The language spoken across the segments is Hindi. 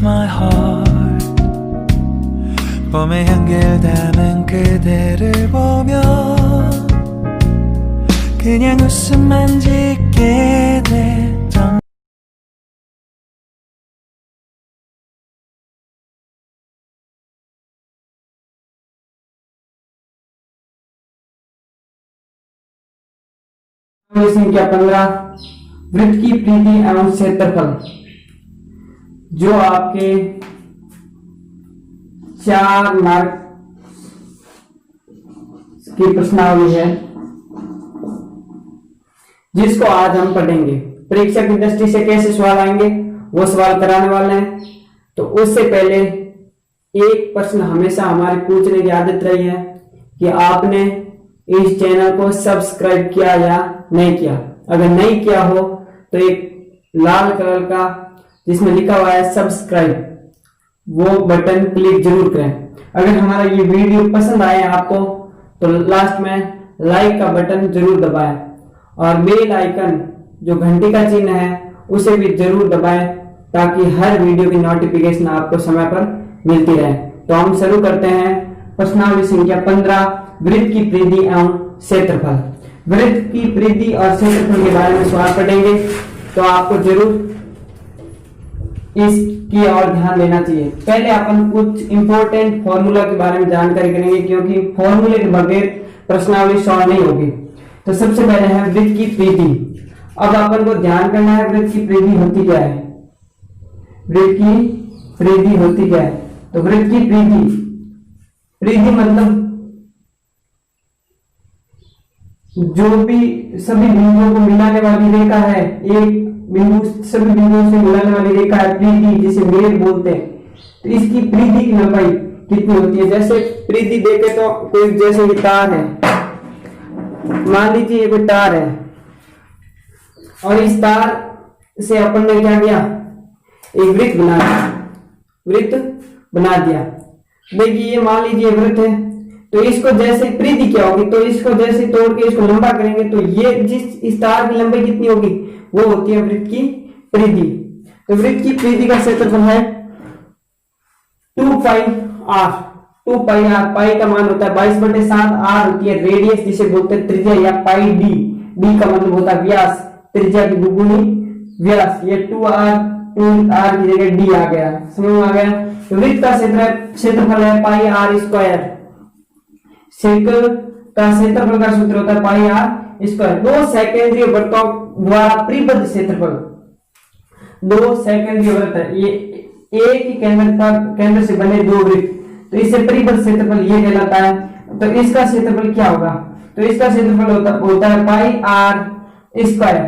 my heart 봄의 향기를 담은 그대를 보며 그냥 웃음만 짓게 됐던 संख्या 15 वृत्त की परिधि एवं क्षेत्रफल जो आपके 4 मार्क की प्रश्नावली है जिसको आज हम पढ़ेंगे। परीक्षा की दृष्टि से कैसे सवाल आएंगे वो सवाल कराने वाले हैं। तो उससे पहले एक प्रश्न हमेशा हमारे पूछने की आदत रही है कि आपने इस चैनल को सब्सक्राइब किया या नहीं किया। अगर नहीं किया हो तो एक लाल कलर का जिसमें लिखा हुआ है सब्सक्राइब वो बटन क्लिक जरूर करें। अगर हमारा ये वीडियो पसंद आए आपको तो लास्ट में लाइक का बटन जरूर दबाएं और बेल आइकन जो घंटी का चिन्ह है उसे भी जरूर दबाएं ताकि हर वीडियो की नोटिफिकेशन आपको समय पर मिलती रहे। तो हम शुरू करते हैं प्रश्नावली संख्या 15 वृत्त की परिधि एवं क्षेत्रफल। वृत्त की परिधि और क्षेत्रफल के बारे में सवाल पढ़ेंगे तो आपको जरूर इसकी ओर ध्यान देना चाहिए। पहले अपन कुछ इंपॉर्टेंट फॉर्मूला के बारे में जानकारी करेंगे क्योंकि फॉर्मूले के बगैर प्रश्नावली सॉल्व नहीं होगी। तो सबसे पहले है वृत्त की परिधि। अब अपन को ध्यान करना है वृत्त की परिधि होती क्या है। वृत्त की परिधि होती क्या है। तो वृत्त की परिधि मतलब जो भी सभी बिंदुओं को मिलाने वाली रेखा है, एक बिंदु सभी बिंदुओं से मिलाने वाली रेखा है परिधि जिसे मेल बोलते हैं। तो इसकी परिधि की लंबाई कितनी होती है। जैसे परिधि देखे तो कोई जैसे ये तार है, मान लीजिए ये कोई तार है और इस तार से अपन ने क्या किया एक वृत्त बना दिया। देखिए ये मान लीजिए वृत्त है तो इसको जैसे परिधि क्या होगी तो इसको जैसे तोड़ के इसको लंबा करेंगे तो ये जिस इस तार की लंबाई कितनी होगी वो होती है वृत्त की परिधि। तो वृत्त की परिधि का क्षेत्रफल है 2 पाई आर। 2 पाई आर, पाई का मान होता है 22/7, आर होती है रेडियस जिसे बोलते हैं त्रिज्या या पाई डी। डी का मतलब होता है व्यास, त्रिज्या की दुगुनी व्यास। ये 2r की जगह डी आ गया, समझ में आ गया। तो वृत्त का क्षेत्रफल है पाई आर स्क्वायर। सर्कल का क्षेत्रफल का सूत्र होता है पाई आर स्क्वायर। दो सेकेंडरी वृत्तों द्वारा परिबद्ध क्षेत्रफल, दो सेकेंडरी वृत्त है ये एक ही केंद्र से बने दो वृत्त तो इससे परिबद्ध क्षेत्रफल ये कहलाता है। तो इसका क्षेत्रफल क्या होगा। तो इसका क्षेत्रफल होता है pi are square,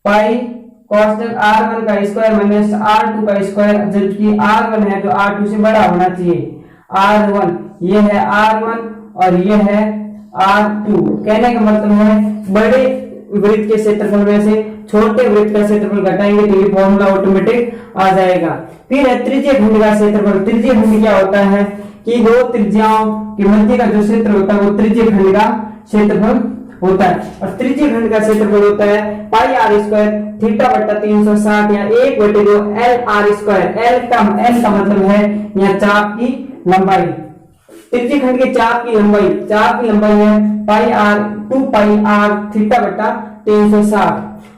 pi constant r1 का स्क्वायर माइनस r2 का स्क्वायर, जबकि r1 है तो r2 से बड़ा होना चाहिए। r1 ये है r1 और ये है r2। कहने का मतलब है बड़े वृत्त के क्षेत्रफल में से छोटे वृत्त का क्षेत्रफल घटाएंगे तो ये फॉर्मूला ऑटोमेटिक आ जाएगा। फिर है त्रिज्य खंड का क्षेत्रफल। त्रिज्य खंड क्या होता है कि दो त्रिज्याओं के मध्य का जो क्षेत्र होता है वो त्रिज्य खंड का क्षेत्रफल होता है। और त्रिज्य खंड का क्षेत्रफल होता है पाई आर स्क्वायर थीटा बटा 360 या 1/2 एल आर स्क्वायर। एल का मतलब है यहाँ चाप की लंबाई। त्रिज्य खंड के चाप की लंबाई है pi are 2 pi are theta बटा 360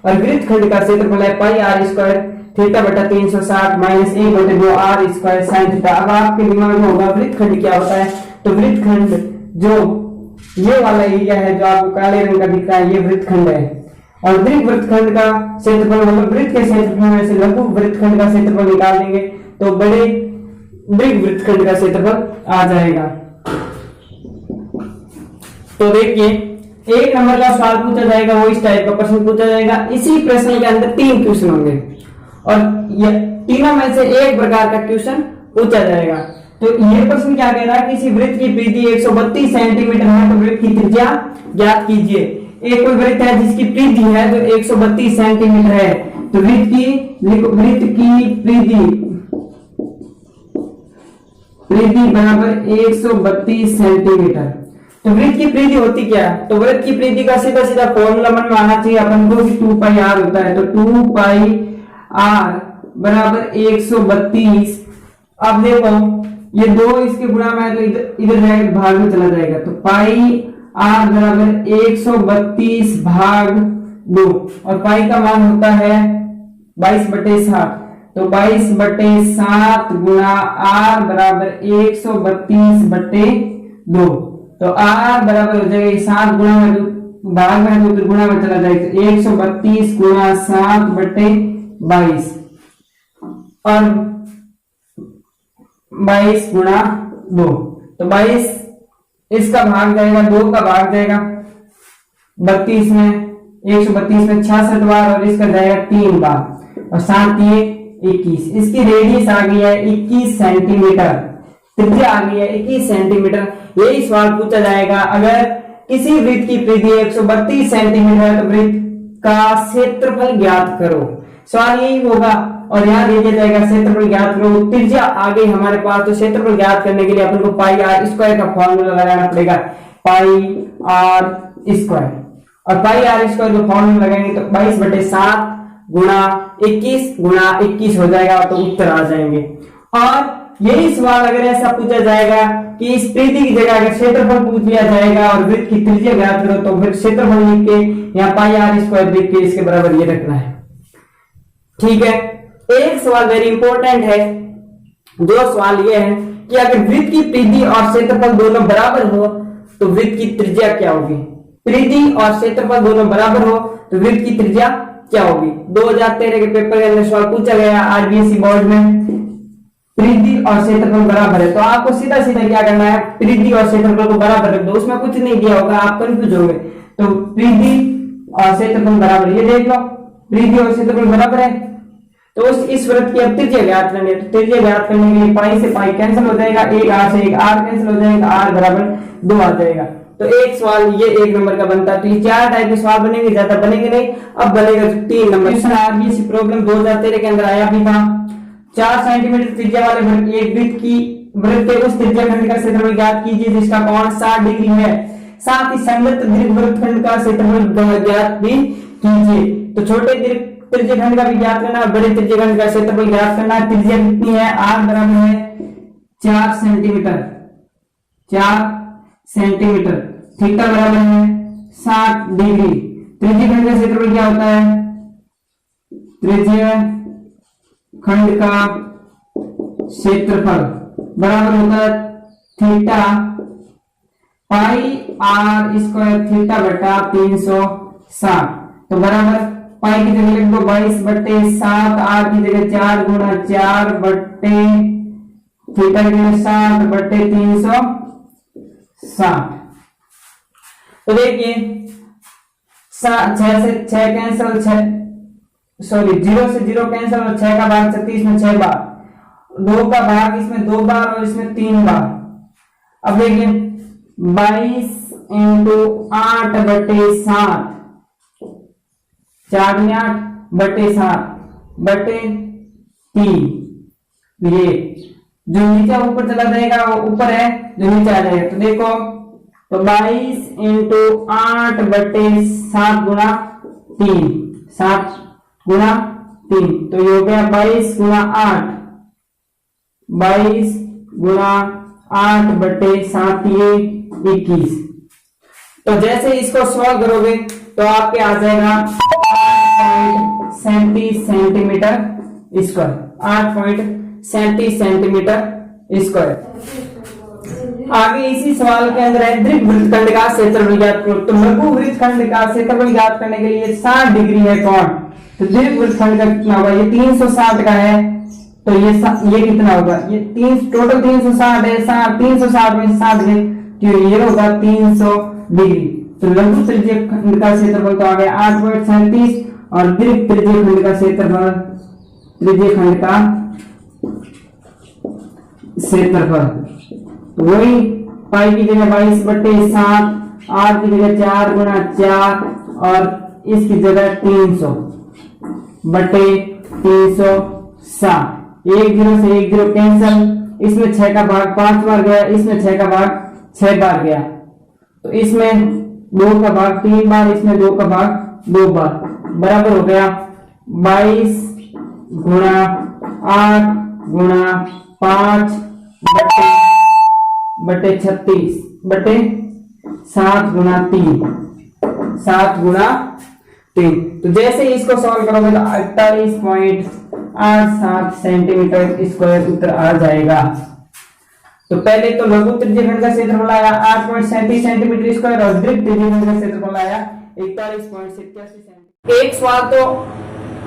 और वृत्त खंड का क्षेत्रफल है पाई आर स्क्वायर थीटा बटा 360 minus 1/2 r square sine theta. अब आपके दिमाग में होगा वृत्त खंड क्या होता है। तो वृत्त खंड जो ये वाला एरिया है जो आपको काले रंग का दिख रहा है ये वृत्त खंड है। और दीर्घ वृत्त खंड का क्षेत्रफल मतलब वृत्त के क्षेत्रफल में से लघु वृत्त खंड का क्षेत्रफल निकाल देंगे तो बड़े दीर्घ वृत्त खंड का क्षेत्रफल आ जाएगा। तो देखिए एक नंबर का सवाल पूछा जाएगा वो इस टाइप का प्रश्न पूछा जाएगा। इसी प्रश्न के अंदर 3 क्वेश्चन होंगे और ये तीनों में से एक प्रकार का क्वेश्चन पूछा जाएगा। तो ये प्रश्न क्या कह रहा है, किसी वृत्त की परिधि 132 सेंटीमीटर है तो वृत्त की त्रिज्या ज्ञात कीजिए। एक कोई वृत्त है जिसकी परिधि है जो 132 सेंटीमीटर है तो वृत्त की परिधि बराबर 132 सेंटीमीटर। तो वृत्त की परिधि होती क्या है, तो वृत्त की परिधि का सीधा सीधा फॉर्मूला मन में आना चाहिए अपन को कि 2 पाई r होता है। तो 2 पाई r बराबर 132। अब देखो ये 2 इसके गुणा में तो इधर जाएगा, भाग में चला जाएगा, तो पाई आर बराबर 132 भाग 2, और पाई का मान होता है 22/7, तो 22/7 गुणा आर बराबर 132/2, तो आर बराबर हो जाएगा 7 गुणा में भाग में तो उधर गुणा में चला जाएगा, 132 गुणा 7/22 और 22 गुणा 2, तो 22 इसका भाग जाएगा, 2 का भाग जाएगा 32 में, 132 में 66 बार, और इसका जाएगा 3 बार, और 7 ये 21। इसकी रेडियस आ गई है 21 सेंटीमीटर, त्रिज्या आ गई है 21 सेंटीमीटर। यही सवाल पूछा जाएगा, अगर किसी वृत्त की परिधि 132 सेंटीमीटर तो वृत्त का क्षेत्रफल ज्ञात करो, सवाल यही होगा। और यहाँ दे दिया जाएगा क्षेत्रफल ज्ञात करो, त्रिज्या आ गई हमारे पास, तो क्षेत्रफल ज्ञात करने के लिए अपन को पाई आर स्क्वायर का फॉर्मूला लगाना पड़ेगा, पाई आर स्क्वायर, और पाई आर स्क्वायर का फॉर्मूला लगाएंगे तो 22/7 गुणा 21 हो जाएगा, तो उत्तर आ जाएंगे। और यही सवाल अगर ऐसा पूछा जाएगा कि इस परिधि की जगह अगर क्षेत्रफल पूछ लिया जाएगा और वृत्त की त्रिज्या ज्ञात करो, तो फिर क्षेत्रफल लिख के यहाँ पाई आर स्क्वायर लिख के इसके बराबर ये रखना है, ठीक है। एक सवाल वेरी इंपॉर्टेंट है, जो सवाल ये है कि अगर वृत्त की परिधि और क्षेत्रफल दोनों बराबर हो तो वृत्त की त्रिज्या क्या होगी। परिधि और क्षेत्रफल दोनों बराबर हो तो वृत्त की त्रिज्या क्या होगी। 2013 के पेपर के अंदर सवाल पूछा गया आरबीएसई बोर्ड में, परिधि और क्षेत्रफल बराबर है, तो आपको सीधा सीधा क्या करना है, परिधि और क्षेत्रफल को बराबर रख दो, उसमें कुछ नहीं दिया होगा, आप कंफ्यूज होंगे। तो परिधि और क्षेत्रफल बराबर, ये देख लो परिधि और क्षेत्रफल बराबर है, तो इस वृत्त की अब त्रिज्या ज्ञात करनी है, तो त्रिज्या ज्ञात करने के लिए पाई से पाई कैंसिल हो जाएगा, एक आर से एक आर कैंसिल हो जाएगा, आर बराबर 2 आ जाएगा। तो एक सवाल ये 1 नंबर का बनता है। तो ये 4 टाइप के सवाल बनेंगे, ज्यादा बनेंगे नहीं। अब बनेगा 3 नंबर। आरबीएसई प्रॉब्लम 2013 के अंदर आया भी था। 4 सेंटीमीटर त्रिज्या वाले एक वृत्त के उस त्रिज्या खंड का क्षेत्रफल ज्ञात कीजिए जिसका कोण 60 डिग्री है, साथ ही संगत दीर्घवृत्तखंड का क्षेत्रफल ज्ञात भी कीजिए। तो छोटे त्रिज्यखंड का भी ज्ञात करना है, बड़े त्रिज्यखंड का क्षेत्रफल ज्ञात करना है। त्रिज्या कितनी है, आर बराबर है 4 सेंटीमीटर, 4 सेंटीमीटर, थीटा बराबर है 60 डिग्री। त्रिज्यखंड का क्षेत्रफल क्या होता है, त्रिज्यखंड का क्षेत्रफल बराबर होता है theta pi are square theta बटा 360, तो बराबर पाई की जगह लिख दो 22/7, आर की जगह 4 गुणा 4 बट्टे थीटा की जगह 7/360। तो देखिए 6 से 6 कैंसिल, 0 से 0 कैंसिल, और 6 का भाग 36 में 6 बार, 2 का भाग इसमें 2 बार और इसमें 3 बार। अब देखिए 22 × 8/7, 4 में 8/7/3, ये जो नीचे ऊपर चला जाएगा वो ऊपर है, जो नीचे आ जाएगा। तो देखो तो 22 × 8/7 गुणा 3, 7 गुणा 3, तो ये हो गया 22 गुणा 8, 22 गुणा 8/7, ये 21। तो जैसे इसको सॉल्व करोगे तो आपके आ जाएगा 8.37 सेंटीमीटर स्क्वायर, 8.37 सेंटीमीटर स्क्वायर। आगे इसी सवाल के अंदर है दीर्घ वृत्तखंड का क्षेत्रफल ज्ञात करो। तो लघु वृत्तखंड का क्षेत्रफल ज्ञात करने के लिए 60 डिग्री है कोण, तो दीर्घ वृत्तखंड का कितना होगा, ये 360 का है, तो ये कितना होगा, ये टोटल 360 है, 360 में 60 है, तो ये होगा 300 डिग्री। तो लघु त्रिज्यखंड का क्षेत्रफल तो आ गया 8.37, और दीर्घ त्रिज्यखंड का क्षेत्रफल, त्रिज्यखंड का क्षेत्रफल वही पाई की जगह 22/7, आर की जगह 4 गुणा 4, और इसकी जगह 300/360। 1 0 से 1 0 कैंसल, इसमें 6 का भाग 5 बार गया, इसमें 6 का भाग 6 बार गया, तो इसमें 2 का भाग 3 बार, इसमें 2 का भाग 2 बार, बराबर हो गया 22 गुणा 8 गुणा 5 बटे 36 बटे 7 गुणा 3 7 गुणा 3। तो जैसे इसको सॉल्व करोगे तो 48.87 सेंटीमीटर स्क्वायर उत्तर आ जाएगा। तो पहले तो लघु त्रिज्यखंड का क्षेत्रफल आया 8.37 सेंटीमीटर स्क्वायर और दीर्घ त्रिज्यखंड का क्षेत्रफल आया 41.87 सेंटीमीटर। एक सवाल तो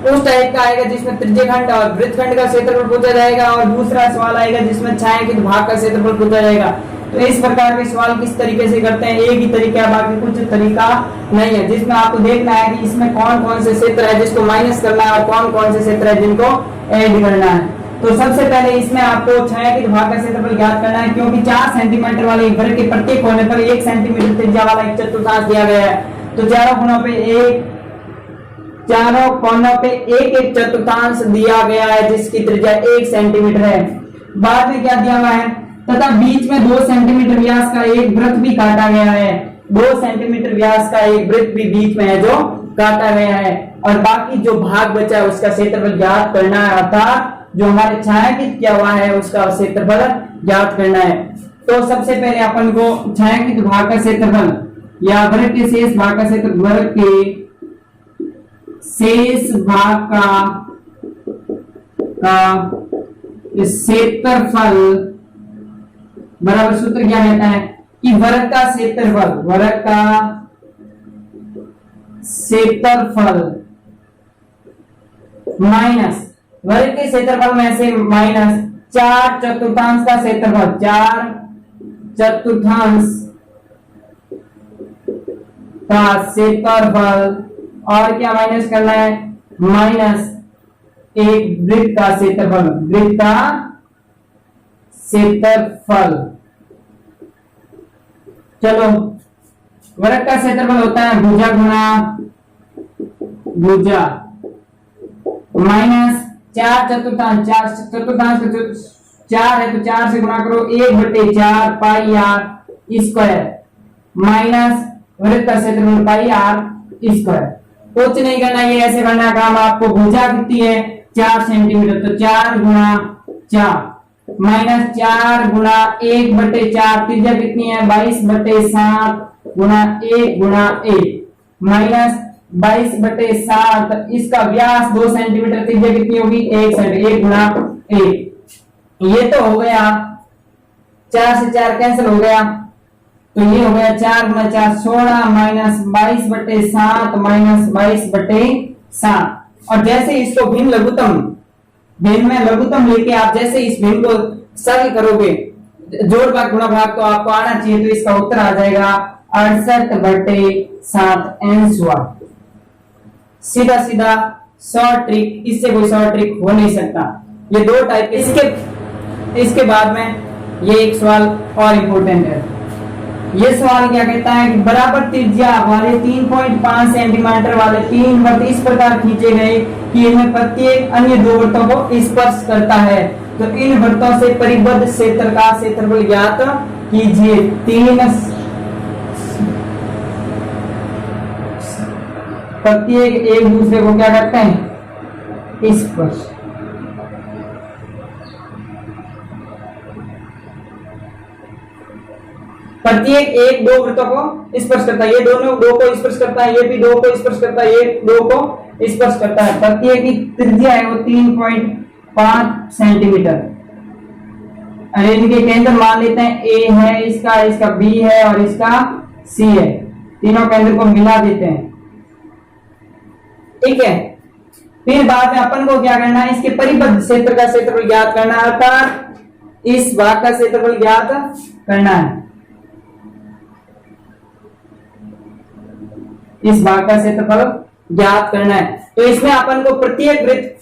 उस टाइप का आएगा जिसमें त्रिज्यखंड और वृत्तखंड का क्षेत्रफल पूछा जाएगा और दूसरा सवाल आएगा जिसमें छायांकित भाग का क्षेत्रफल पूछा जाएगा। तो इस प्रकार के सवाल किस तरीके से करते हैं, एक ही तरीका है, बाकी कुछ तरीका नहीं है, जिसमें आपको देखना है कि इसमें कौन कौन से क्षेत्र है जिसको माइनस करना है और कौन कौन से क्षेत्र है जिनको ऐड करना है। तो सबसे पहले इसमें आपको छायांकित भाग का क्षेत्रफल ज्ञात करना है, क्योंकि 4 सेंटीमीटर वाले एक वृत्त के प्रत्येक कोने पर 1 सेंटीमीटर त्रिज्या वाला एक चतुर्थांश दिया गया है। तो चारों कोनों पे एक एक चतुर्थांश दिया गया है जिसकी त्रिज्या 1 सेंटीमीटर है। बाद में क्या दिया हुआ है, तथा बीच में 2 सेंटीमीटर व्यास का एक वृत्त भी काटा गया है। 2 सेंटीमीटर व्यास का एक वृत्त भी बीच में है जो काटा गया है, और बाकी जो भाग बचा है उसका क्षेत्रफल ज्ञात करना है, अर्थात जो हमारे छायांकित किया हुआ है उसका क्षेत्रफल ज्ञात करना है। तो सबसे पहले अपन को छायांकित भाग का क्षेत्रफल या वृत्त के शेष भाग का क्षेत्रफल, वृत्त के शेष भाग का क्षेत्रफल बराबर सूत्र क्या कहता है कि वृत्त का क्षेत्रफल माइनस वृत्त के क्षेत्रफल में से माइनस 4 चतुर्थांश का क्षेत्रफल, 4 चतुर्थांश का क्षेत्रफल, और क्या माइनस करना है, माइनस एक वृत्त का क्षेत्रफल, वृत्त का क्षेत्रफल। चलो, वृत्त का क्षेत्रफल होता है भुजा गुणा भुजा माइनस 4 चतुर्थांश, 4 चतुर्थांश 4 है तो 4 से गुणा करो 1/4 पाई आर स्क्वायर माइनस वृत्त का क्षेत्रफल पाई आर स्क्वायर। कुछ नहीं करना, ये ऐसे करना काम, आपको भुजा कितनी है 4 सेंटीमीटर, तो 4 गुणा 4 माइनस 4 गुणा 1/4, त्रिज्या कितनी है 22/7 गुणा 1 गुणा 1 माइनस 22/7, इसका व्यास 2 सेंटीमीटर, त्रिज्या कितनी होगी 1 सेंटीमीटर, 1 गुणा 1। ये तो हो गया, 4 से 4 कैंसिल हो गया, तो ये हो गया 4 गुणा 4 16 माइनस 22/7 माइनस 22/7। और जैसे इसको भिन्न लघुत्तम, भिन्न में लघुत्तम लेके आप जैसे इस भिन्न को सरल करोगे, जोड़ भाग गुणा भाग तो आपको आना चाहिए, तो इसका उत्तर आ जाएगा 68/7 एंसर। सीधा सीधा शॉर्ट ट्रिक, इससे कोई शॉर्ट ट्रिक हो नहीं सकता। ये 2 टाइप के। इसके बाद में ये एक सवाल और इंपॉर्टेंट है। ये सवाल क्या कहता है कि बराबर त्रिज्या वाले 3.5 सेंटीमीटर वाले 3 वृत्त इस प्रकार खींचे गए कि इनमें प्रत्येक अन्य 2 वृत्तों को स्पर्श करता है, तो इन वृत्तों से परिबद्ध क्षेत्र का क्षेत्रफल ज्ञात कीजिए। 3 प्रत्येक एक दूसरे को क्या करते हैं स्पर्श, प्रत्येक एक 2 वृत्तों को स्पर्श करता है, ये दोनों 2 को स्पर्श करता है, ये भी 2 को स्पर्श करता है, ये 2 को स्पर्श करता है। प्रत्येक की त्रिज्या है वो 3.5 सेंटीमीटर। और इनके केंद्र मान लेते हैं ए है, इसका बी है और इसका सी है, तीनों केंद्र को मिला देते हैं, ठीक है। फिर बाद में अपन को क्या करना है, इसके परिबद्ध क्षेत्र का क्षेत्रफल ज्ञात करना है, अर्थात इस भाग का क्षेत्रफल ज्ञात करना है, इस भाग का क्षेत्रफल ज्ञात करना है। तो इसमें अपन को प्रत्येक वृत्त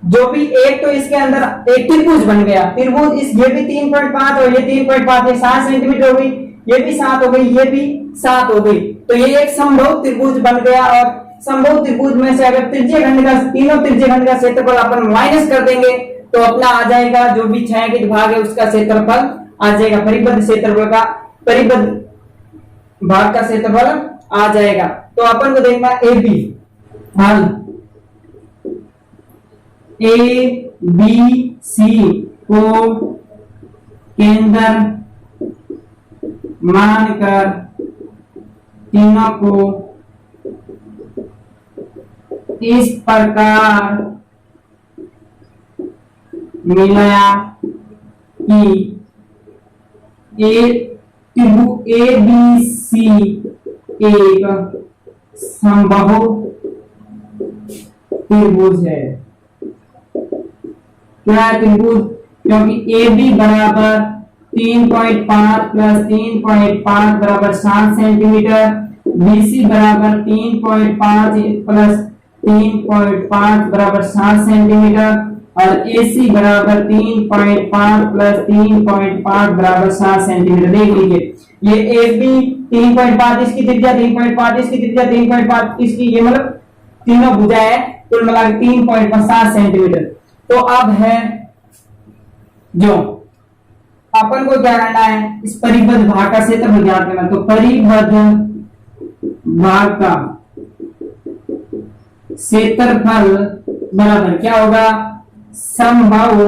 जो भी एक, तो इसके अंदर एक त्रिभुज बन गया, त्रिभुज इस ये भी 3.5 और ये 3.5, ये 7 सेंटीमीटर हो गई, ये भी 7 हो गई, ये भी 7 हो गई, तो ये एक समबाहु त्रिभुज बन गया। और समबाहु त्रिभुज में से अगर त्रिज्यखंड का, तीनों त्रिज्यखंड का क्षेत्रफल अपन माइनस कर देंगे तो अपना आ जाएगा जो भी छायांकित भाग है उसका क्षेत्रफल आ जाएगा, परिबद्ध क्षेत्रफल का, परिबद्ध भाग का क्षेत्रफल आ जाएगा। तो अपन को देखना ए बी हल, ए बी सी को केंद्र मानकर तीनों को इस प्रकार मिलाया कि ए बी सी एक समबाहु त्रिभुज है। क्या है त्रिभुज? क्योंकि ए बी बराबर 3.5 प्लस 3.5 बराबर 7 सेंटीमीटर, बीसी बराबर 3.5 प्लस 3.5 बराबर 7 सेंटीमीटर और एसी बराबर 3.5 प्लस 3.5 बराबर 7 सेंटीमीटर। देख लीजिए ये ए बी 3.5 इसकी त्रिज्या, 3.5 इसकी त्रिज्या, 3.5 इसकी, ये मतलब तीनों भुजा है, कुल मिला के 3.7 सेंटीमीटर। तो अब है जो अपन को क्या करना है, इस परिबद्ध भाग का क्षेत्रफल ज्ञात करना। तो परिबद्ध भाग का क्षेत्रफल बराबर क्या होगा, समबाहु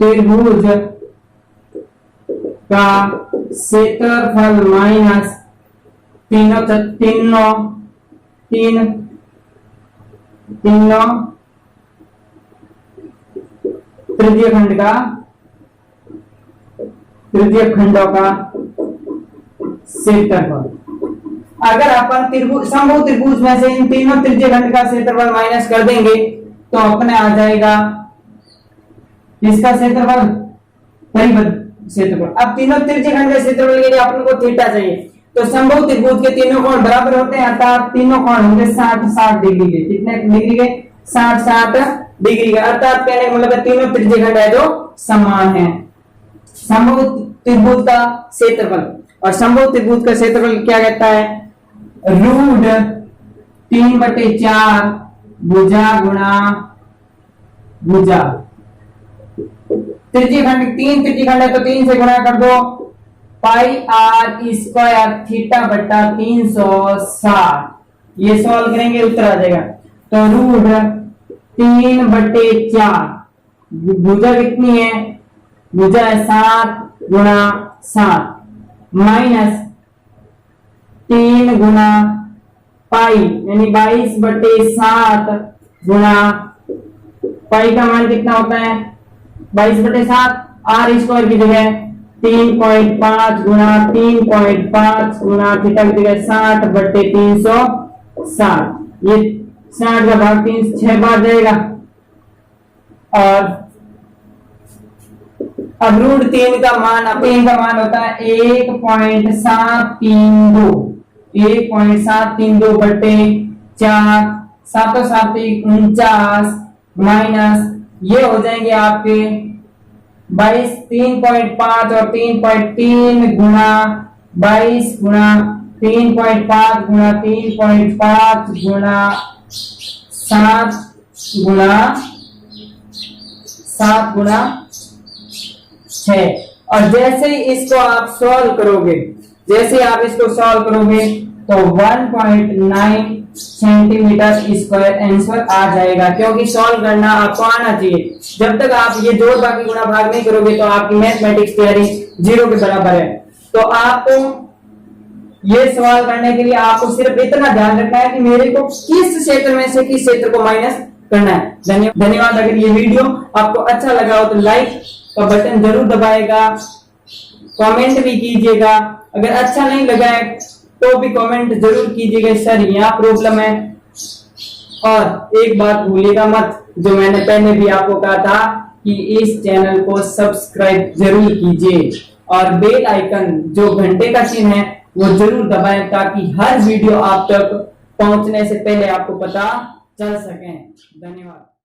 त्रिभुज का क्षेत्रफल माइनस तीनों तृतीय खंडों का क्षेत्रफल। अगर अपन त्रिभुज समबाहु त्रिभुज में से इन तीनों तृतीय खंड का क्षेत्रफल माइनस कर देंगे तो अपने आ जाएगा इसका क्षेत्रफल, परिबद्ध क्षेत्रफल। अब तीनों तृतीय खंड के क्षेत्रफल के लिए अपन को थीटा चाहिए। तो समबाहु त्रिभुज के तीनों कोण बराबर होते हैं, अर्थात तीनों कोण होंगे 60-60 डिग्री के। कितने डिग्री के? 60-60 डिग्री के। अर्थात कहने का मतलब तीनों तृतीय खंड है जो समान है। समबाहु त्रिभुज का क्षेत्रफल, और समबाहु त्रिभुज का क्षेत्रफल क्या कहता है, रूट 3/4 भुजा गुणा भुजा। तृतीय खंड 3 तृतीय खंड है तो 3 से गुणा कर दो, पाई आर स्क्वायर थीटा बट्टा 360। ये सॉल्व करेंगे उत्तर आ जाएगा। तो रूट 3/4 भुजा कितनी है, भुजा है 7 गुणा 7 माइनस 3 गुणा पाई यानी 22/7 गुणा पाई का मान कितना होता है 22/7, आर स्क्वायर की जगह 3.5 गुणा 3.5 गुणा थीटा की जगह 60/360। ये 60 का भाग 3 6 बार जाएगा। और अब रूट 3 का मान होता है 1.732 1.732/4 7 माइनस ये हो जाएंगे आपके 22 3.5 और 3.3 गुणा 22 गुणा 3.5 गुणा 3.5 गुणा 7 गुणा 6। और जैसे ही इसको आप सॉल्व करोगे, तो 1.9 सेंटीमीटर स्क्वायर आंसर आ जाएगा। क्योंकि सॉल्व करना आपको आना चाहिए। जब तक आप ये जोड़ बाकी गुणा भाग नहीं करोगे तो आपकी मैथमेटिक्स तैयारी 0 के बराबर है। तो आपको ये सवाल करने के लिए आपको सिर्फ इतना ध्यान रखना है कि मेरे को किस क्षेत्र में से किस क्षेत्र को माइनस करना है। धन्यवाद। अगर ये वीडियो आपको अच्छा लगा हो तो लाइक का बटन जरूर दबाएगा, कमेंट भी कीजिएगा। अगर अच्छा नहीं लगा है तो भी कमेंट जरूर कीजिएगा, सर यहाँ प्रॉब्लम है। और एक बात भूलिएगा मत, जो मैंने पहले भी आपको कहा था कि इस चैनल को सब्सक्राइब जरूर कीजिए और बेल आइकन जो घंटे का चिन्ह है वो जरूर दबाएं, ताकि हर वीडियो आप तक पहुंचने से पहले आपको पता चल सके। धन्यवाद।